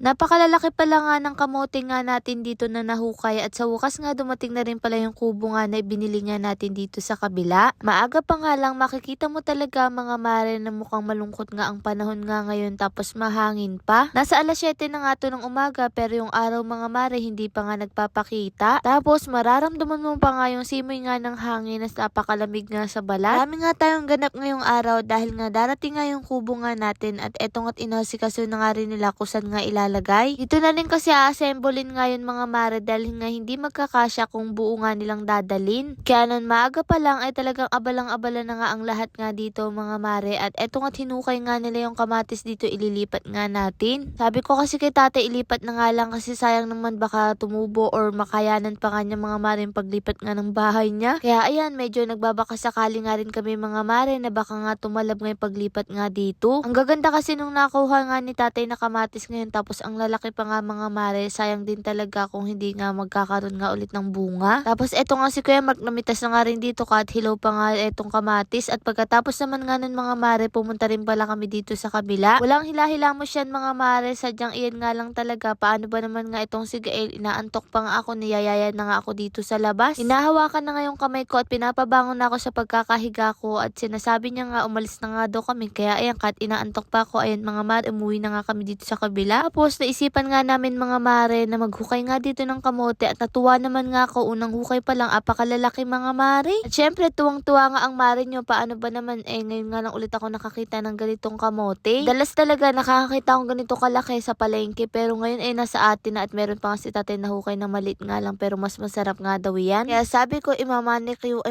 Napakalalaki pala nga ng kamote nga natin dito na nahukay at sa wakas nga dumating na rin pala yung kubo nga na binili nga natin dito sa kabila. Maaga pa nga lang makikita mo talaga mga mare na mukhang malungkot nga ang panahon nga ngayon tapos mahangin pa. Nasa alas 7 na nga to ng umaga pero yung araw mga mare hindi pa nga nagpapakita. Tapos mararamdaman mo pa nga yung simoy nga ng hangin na napakalamig nga sa balat. Marami nga tayong ganap ngayong araw dahil nga darating nga yung kubo nga natin at etong at inasikaso na nga rin nila kung saan nga ilalagay. Dito na rin kasi a-assemblein nga yun mga mare dahil nga hindi magkakasya kung buo nga nilang dadalin. Kaya nun maaga pa lang ay talagang abalang-abala na nga ang lahat nga dito mga mare at etong at hinukay nga nila yung kamatis dito ililipat nga natin. Sabi ko kasi kay tate ilipat na nga lang kasi sayang naman baka tumubo or makayanan pa nga niya mga mare yung paglipat nga ng bahay niya. Kaya ayan medyo nagbabaka sakali nga rin kami mga mare na baka nga tumalab nga yung paglipat nga dito. Ang gaganda kasi nung nakuha nga ni tatay na kamatis ngayon tapos ang lalaki pa nga mga mare, sayang din talaga kung hindi nga magkakaroon nga ulit ng bunga. Tapos eto nga si Kuya Mark namitas na nga rin dito kahit hilaw pa nga etong kamatis at pagkatapos naman nga nun mga mare, pumunta rin pala kami dito sa kabila. Walang hila-hilamos yan mga mare, sadyang iyan nga lang talaga. Paano ba naman nga itong si Gael, inaantok pa nga ako, niyayaya na nga ako dito sa labas. Hinahawakan na nga yung kamay ko at pinapabangon na ako sa pagkakahiga ko at sinasabi niya nga umalis na nga daw kami. Kaya ayan kahit inaantok pa ako, ayan mga mare, umuwi na nga kami dito sa kabila. Tapos naisipan nga namin mga mare na maghukay nga dito ng kamote at natuwa naman nga ako, unang hukay pa lang apakalalaki mga mare. At syempre tuwang-tuwa nga ang mare nyo, paano ba naman ngayon nga lang ulit ako nakakita ng ganitong kamote. Dalas talaga nakakakita akong ganito kalaki sa palengke pero ngayon nasa atin na at meron pa nga si tatay na hukay na maliit nga lang pero mas masarap nga daw yan. Kaya sabi ko imamanicure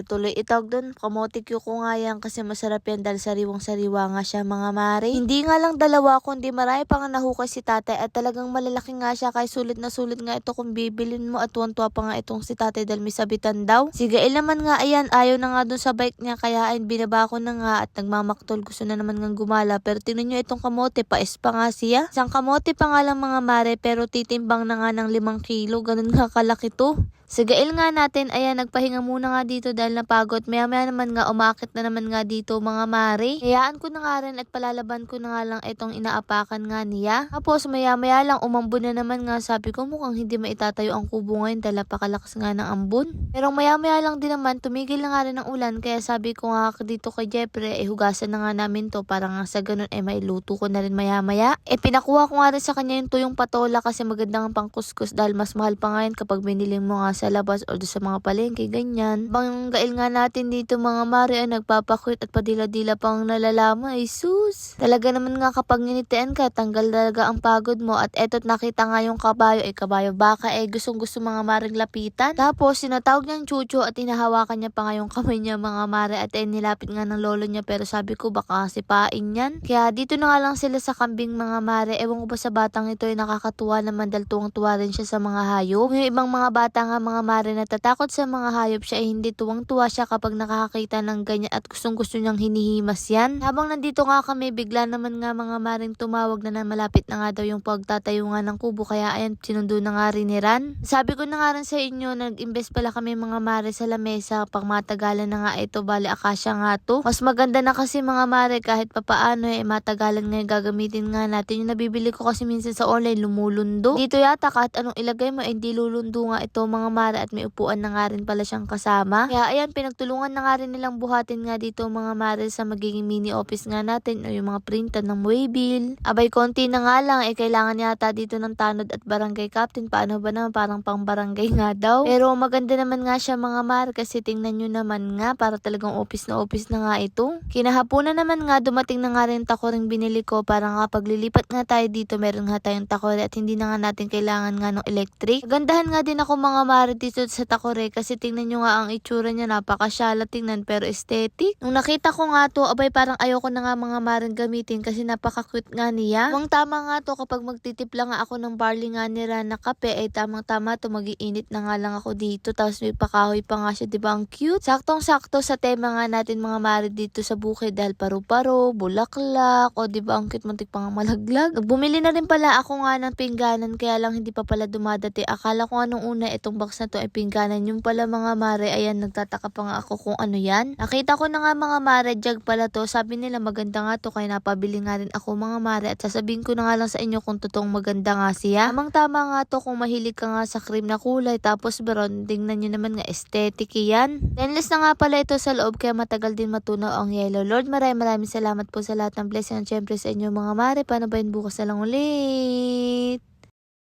tuloy itawag doon, kamote ko nga yan kasi masarap yan dahil sariwang-sariwa nga siya mga mare. Hindi nga lang dalawa kundi marami pa nga nahukay si tatay at talagang malalaki nga siya kaya sulit na sulit nga ito kung bibilin mo at tuwan-tuwa pa nga itong si tatay dahil may sabitan daw. Si Gael naman nga ayan ayaw na nga dun sa bike niya kaya ayan binaba ko na nga at nagmamaktol gusto na naman nga gumala pero tingnan nyo itong kamote paes pa nga siya. Isang kamote pa nga lang mga mare pero titimbang na nga ng 5 kilo ganun nga kalaki to. Sa Gael nga natin, ayan, nagpahinga muna nga dito dahil napagod. Maya-maya naman nga, umakit na naman nga dito mga mare. Hayaan ko na nga rin at palalaban ko na nga lang itong inaapakan nga niya. Tapos maya-maya lang, umambon na naman nga. Sabi ko mukhang hindi maitatayo ang kubo ngayon dahil napakalakas nga ng ambon. Pero maya-maya lang din naman, tumigil na nga rin ang ulan. Kaya sabi ko nga dito kay Jeffrey, hugasan na nga namin to para nga sa ganun, mailuto ko na rin maya-maya. Pinakuha ko nga rin sa kanya yung tuyong patola kasi magandang pangkuskus dahil mas mahal pa nga yun kapag binili mo nga sa labas o sa mga palengke, ganyan. Bang Gael nga natin dito mga mare ay nagpapakwit at padila-dila pang nalalama ay sus. Talaga naman nga kapag nginitian ka, tanggal talaga ang pagod mo at eto't nakita nga yung kabayo, kabayo baka gustong-gusto mga maring lapitan. Tapos sinatawag niyang chucho at hinahawakan niya pa nga yung kamay niya mga mare at nilapit nga ng lolo niya pero sabi ko baka sipain yan. Kaya dito na nga lang sila sa kambing mga mare. Ewan ko ba sa batang ito ay nakakatuwa naman dahil tuwang-tuwa rin siya sa mga hayop. Yung ibang mga bata nga mga mare natatakot sa mga hayop siya hindi tuwang-tuwa siya kapag nakakakita ng ganyan at gustong-gusto niyang hinihimas yan. Habang nandito nga kami bigla naman nga mga maring tumawag na malapit na nga daw yung pagtatayo nga ng kubo kaya ayan sinundo na nga rin ni Ran. Sabi ko na nga rin sa inyo nag-invest pala kami mga mare sa lamesa pang matagalan na nga ito bali akasya nga to. Mas maganda na kasi mga mare kahit papaano matagalan nga gagamitin nga natin yung nabibili ko kasi minsan sa online lumulundo. Dito yata kahit anong ilagay mo hindi lulundo nga ito mga mare at may upuan na nga rin pala siyang kasama. Kaya ayan, pinagtulungan na nga rin nilang buhatin nga dito mga mare sa magiging mini office nga natin o yung mga printan ng waybill. Abay, konti na nga lang, kailangan yata dito ng tanod at barangay captain. Paano ba naman? Parang pang barangay nga daw. Pero maganda naman nga siya mga mare kasi tingnan nyo naman nga, para talagang office na nga ito. Kinahaponan naman nga, dumating na nga rin takoring binili ko para nga paglilipat nga tayo dito, meron nga tayong takore at hindi na nga natin kailangan nga ng electric. Magandahan nga din ako mga mare dito sa takore kasi tingnan nyo nga ang itsura niya, napakasyala tingnan pero aesthetic. Nung nakita ko nga to, abay parang ayoko na nga mga maring gamitin kasi napaka-cute nga niya. Mukhang tama nga to kapag magtitipla nga ako ng barley nga ni Ran na kape tamang-tama to, mag-iinit na nga lang ako dito tapos may pakahoy pa nga siya, diba ang cute? Saktong-sakto sa tema nga natin mga mare dito sa bukid dahil paru-paro, bulaklak, o diba ang cute, muntik pa nga malaglag. Bumili na rin pala ako nga ng pingganan kaya lang hindi pa pala dumadati. Akala ko nga nung una itong box na to ay pingganan. Yung pala mga mare, ayan, nagtataka pa nga ako kung ano yan. Nakita ko na nga mga mare, jug pala to. Sabi nila maganda nga to, kaya napabili nga rin ako mga mare. At sasabihin ko na nga lang sa inyo kung totoong maganda nga siya. Tamang tama nga to kung mahilig ka nga sa cream na kulay. Tapos brown, tingnan nyo naman nga, aesthetic yan. Stainless na nga pala ito sa loob, kaya matagal din matunaw ang yellow. Lord, maraming salamat po sa lahat ng blessing. At syempre sa inyo mga mare, paano ba yun bukas na lang ulit?